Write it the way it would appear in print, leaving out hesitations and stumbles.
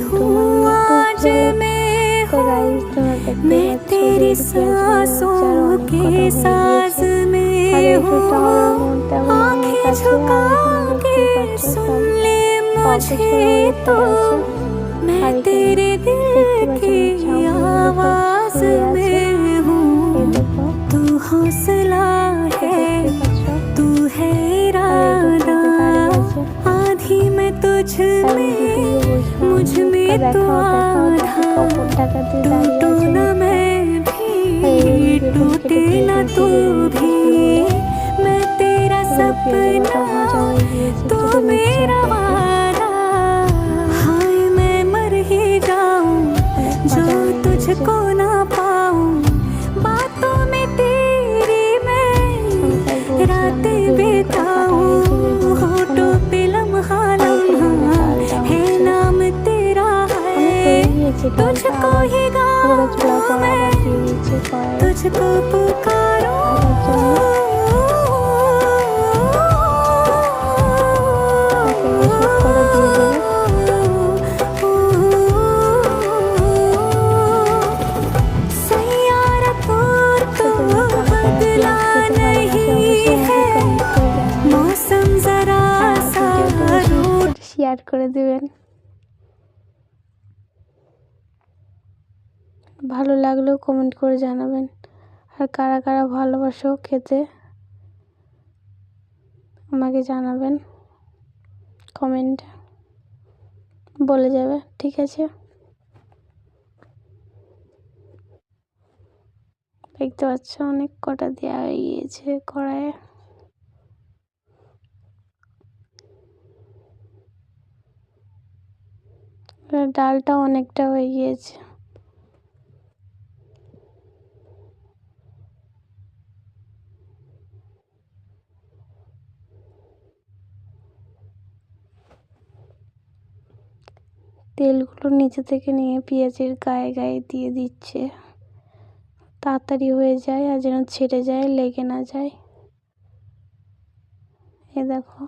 हूँ आज मैं हूँ, मैं तेरी सांसों के साज में हूँ। आँखें झुका के सुन ले मुझे तो, मैं तेरे दिल की आवाज में हूँ। तू हौसला है, तू है इरादा, आधी मैं तुझ में, मुझ में तू आधा। टूटू न मैं भी, टूटे न तू भी, मैं तेरा सपना, तू मेरा वादा। हाय मैं मर ही जाऊं जो तुझको ना पाऊं, बातों में तेरी मैं रातें बिताऊं। होठों पे लम्हा लम्हा है नाम तेरा है, तुझको ही गाऊं मैं, तुझको पुकारूं। सैयारा तो बदला नहीं है, मौसम जरा सा শেয়ার করে দেবেন। ভালো লাগলেও কমেন্ট করে জানাবেন। আর কারা কারা ভালোবাসো খেতে আমাকে জানাবেন, কমেন্টে বলে যাবে, ঠিক আছে? দেখতে পাচ্ছ অনেক কটা দেওয়া হয়ে গিয়েছে কড়াইয়ে। ডালটা অনেকটা হয়ে গিয়েছে। তেলগুলো নিচে থেকে নিয়ে পেঁয়াজের গায়ে গায়ে দিয়ে দিচ্ছে, তাড়াতাড়ি হয়ে যায় আর যেন ছেড়ে যায়, লেগে না যায়। এ দেখো।